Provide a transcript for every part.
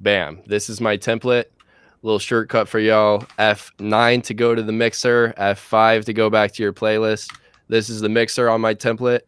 Bam. This is my template. Little shortcut for y'all. F9 to go to the mixer. F5 to go back to your playlist. This is the mixer on my template,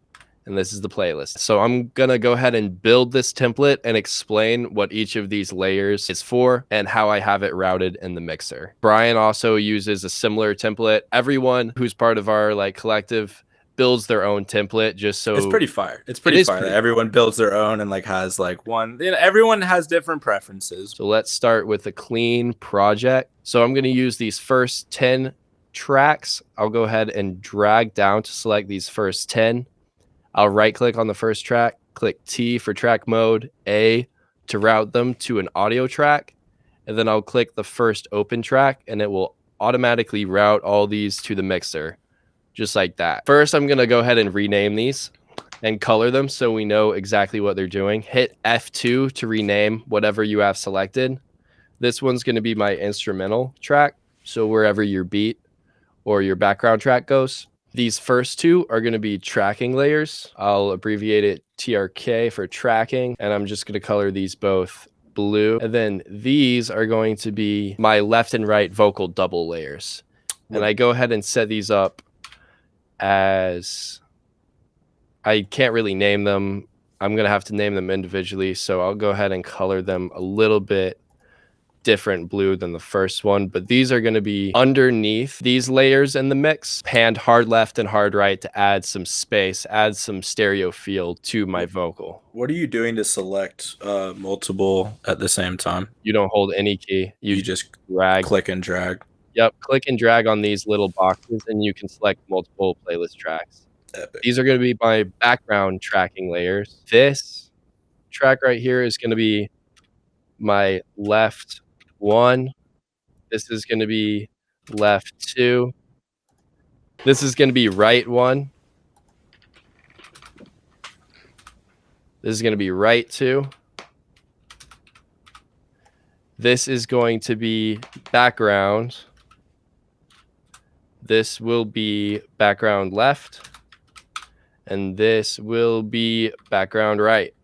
and this is the playlist. So I'm gonna go ahead and build this template and explain what each of these layers is for and how I have it routed in the mixer. Brian also uses a similar template. Everyone who's part of our like collective builds their own template just so it's pretty fire. It's pretty fire that everyone builds their own and like has like one. You know, everyone has different preferences. So let's start with a clean project. So I'm going to use these first 10 tracks. I'll go ahead and drag down to select these first 10. I'll right click on the first track, click T for track mode, A to route them to an audio track, and then I'll click the first open track and it will automatically route all these to the mixer. Just like that. First, I'm going to go ahead and rename these and color them so we know exactly what they're doing. Hit F2 to rename whatever you have selected. This one's going to be my instrumental track. So wherever your beat or your background track goes. These first two are going to be tracking layers. I'll abbreviate it TRK for tracking. And I'm just going to color these both blue. And then these are going to be my left and right vocal double layers. And I go ahead and set these up as I can't really name them. I'm going to have to name them individually. So I'll go ahead and color them a little bit different blue than the first one. But these are going to be underneath these layers in the mix, panned hard left and hard right to add some space, add some stereo feel to my vocal. What are you doing to select multiple at the same time? You don't hold any key. You just drag, click and drag. Yep, click and drag on these little boxes and you can select multiple playlist tracks. Epic. These are going to be my background tracking layers. This track right here is going to be my left 1. This is going to be left 2. This is going to be right 1. This is going to be right 2. This is going to be background. This will be background left. And this will be background right.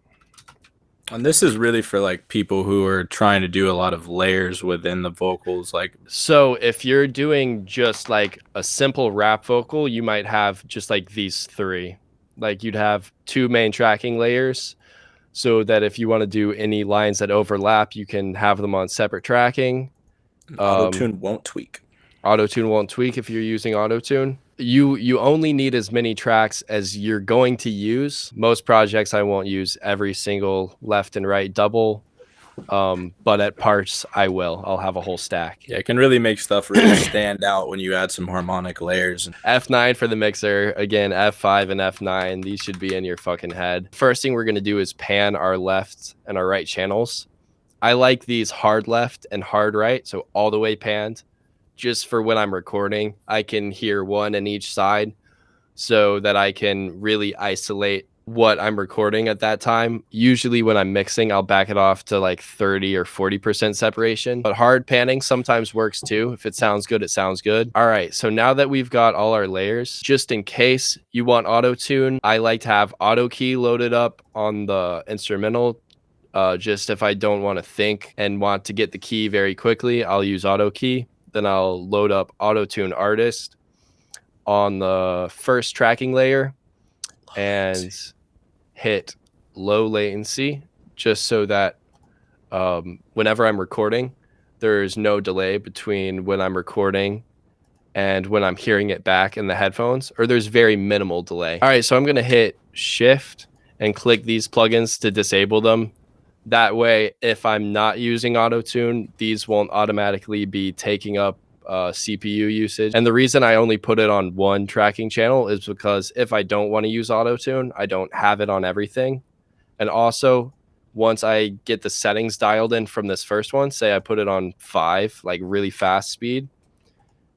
And this is really for like people who are trying to do a lot of layers within the vocals. Like, so if you're doing just like a simple rap vocal, you might have just like these 3. Like you'd have 2 main tracking layers so that if you want to do any lines that overlap, you can have them on separate tracking. Auto-tune won't tweak. Auto-tune won't tweak if you're using auto-tune. You only need as many tracks as you're going to use. Most projects I won't use every single left and right double, but at parts I will. I'll have a whole stack. Yeah, it can really make stuff really stand out when you add some harmonic layers. F9 for the mixer. Again, F5 and F9. These should be in your fucking head. First thing we're going to do is pan our left and our right channels. I like these hard left and hard right, so all the way panned. Just for when I'm recording, I can hear one in each side so that I can really isolate what I'm recording at that time. Usually when I'm mixing, I'll back it off to like 30 or 40% separation. But hard panning sometimes works too. If it sounds good, it sounds good. All right, so now that we've got all our layers, just in case you want auto-tune, I like to have auto key loaded up on the instrumental. Just if I don't want to think and want to get the key very quickly, I'll use auto key. Then I'll load up auto-tune artist on the first tracking layer and hit low latency just so that whenever I'm recording, there's no delay between when I'm recording and when I'm hearing it back in the headphones, or there's very minimal delay. All right, so I'm going to hit shift and click these plugins to disable them. That way, if I'm not using auto-tune, these won't automatically be taking up CPU usage. And the reason I only put it on one tracking channel is because if I don't want to use auto-tune, I don't have it on everything. And also, once I get the settings dialed in from this first one, say I put it on 5, like really fast speed,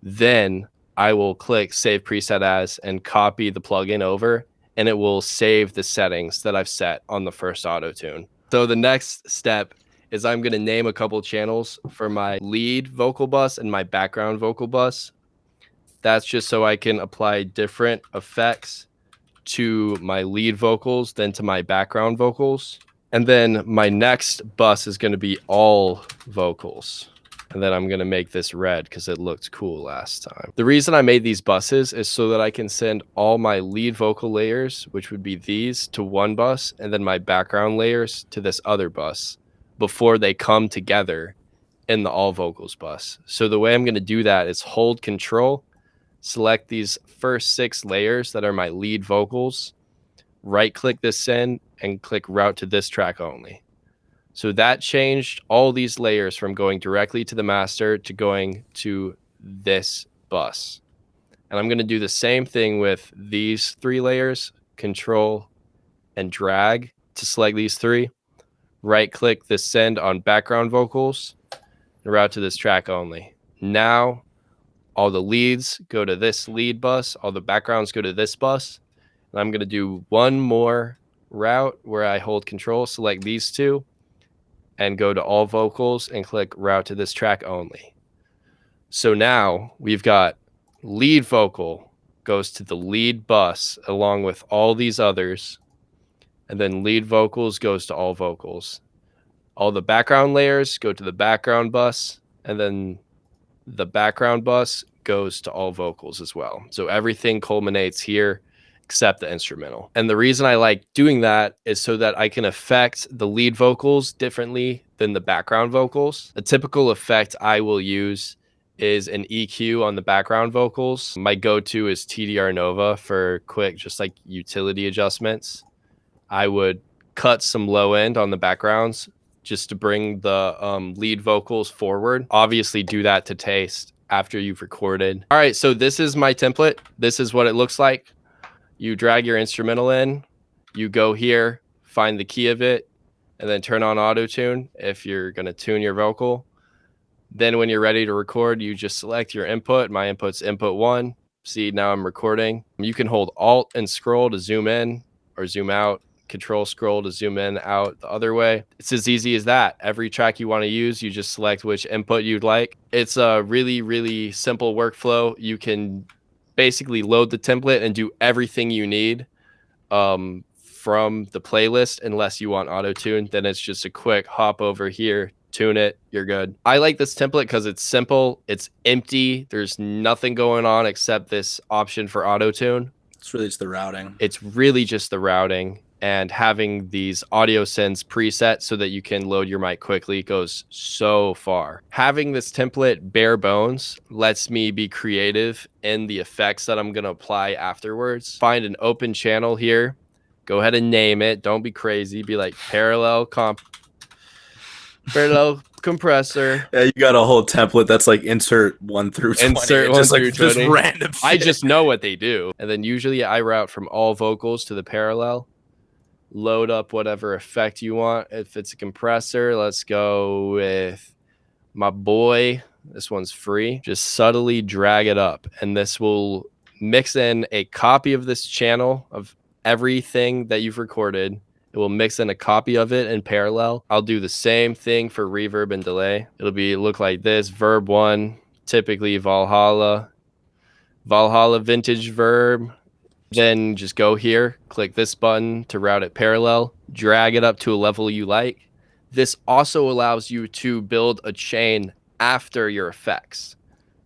then I will click Save Preset As and copy the plugin over, and it will save the settings that I've set on the first auto-tune. So the next step is I'm going to name a couple channels for my lead vocal bus and my background vocal bus. That's just so I can apply different effects to my lead vocals than to my background vocals. And then my next bus is going to be all vocals. And then I'm going to make this red because it looked cool last time. The reason I made these buses is so that I can send all my lead vocal layers, which would be these, to one bus, and then my background layers to this other bus before they come together in the all vocals bus. So the way I'm going to do that is hold control, select these first 6 layers that are my lead vocals, right click this send, and click route to this track only. So that changed all these layers from going directly to the master to going to this bus. And I'm going to do the same thing with these 3 layers, control and drag to select these 3. Right click the send on background vocals and route to this track only. Now all the leads go to this lead bus, all the backgrounds go to this bus. And I'm going to do one more route where I hold control, select these 2, and go to all vocals and click route to this track only. So now we've got lead vocal goes to the lead bus along with all these others, and then lead vocals goes to all vocals. All the background layers go to the background bus, and then the background bus goes to all vocals as well. So everything culminates here except the instrumental. And the reason I like doing that is so that I can affect the lead vocals differently than the background vocals. A typical effect I will use is an EQ on the background vocals. My go-to is TDR Nova for quick, just like utility adjustments. I would cut some low end on the backgrounds just to bring the lead vocals forward. Obviously do that to taste after you've recorded. All right, so this is my template. This is what it looks like. You drag your instrumental in, you go here, find the key of it, and then turn on auto tune if you're going to tune your vocal. Then when you're ready to record, you just select your input. My input's input 1. See, now I'm recording. You can hold Alt and scroll to zoom in or zoom out. Control scroll to zoom in, out the other way. It's as easy as that. Every track you want to use, you just select which input you'd like. It's a really, really simple workflow. You can basically load the template and do everything you need from the playlist, unless you want auto tune. Then it's just a quick hop over here, tune it, you're good. I like this template because it's simple, it's empty, there's nothing going on except this option for auto tune. It's really just the routing. It's really just the routing, and having these audio sends preset so that you can load your mic quickly goes so far. Having this template bare bones lets me be creative in the effects that I'm going to apply afterwards. Find an open channel here. Go ahead and name it. Don't be crazy. Be like parallel compressor. Yeah, you got a whole template that's like insert 1 through 20. Insert 1 through 20. Just random shit. I just know what they do. And then usually I route from all vocals to the parallel. Load up whatever effect you want. If it's a compressor, let's go with my boy. This one's free. Just subtly drag it up, and this will mix in a copy of this channel of everything that you've recorded. It will mix in a copy of it in parallel. I'll do the same thing for reverb and delay. It'll look like this. Verb 1, typically Valhalla vintage verb. Then just go here, click this button to route it parallel, drag it up to a level you like. This also allows you to build a chain after your effects.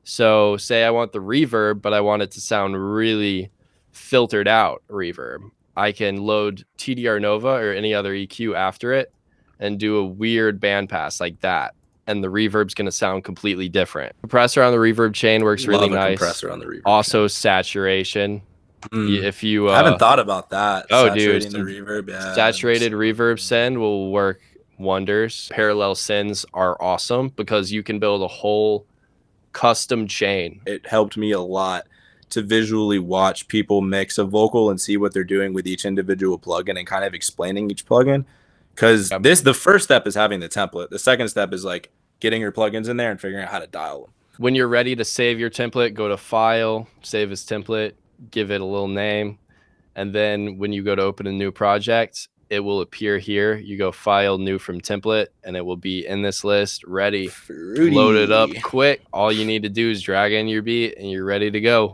So say I want the reverb, but I want it to sound really filtered out reverb. I can load TDR Nova or any other EQ after it and do a weird bandpass like that. And the reverb's going to sound completely different. Compressor on the reverb chain works really nice. Compressor on the reverb also chain. Saturation. If you I haven't thought about that. Oh, dude, the reverb, yeah, saturated reverb send will work wonders. Parallel sends are awesome because you can build a whole custom chain. It helped me a lot to visually watch people mix a vocal and see what they're doing with each individual plugin and kind of explaining each plugin. Because the first step is having the template. The second step is like getting your plugins in there and figuring out how to dial them. When you're ready to save your template, go to File, Save as Template, give it a little name, and then when you go to open a new project, it will appear here. You go File, New from Template, and it will be in this list, ready. Fruity. Load it up quick. All you need to do is drag in your beat, and you're ready to go.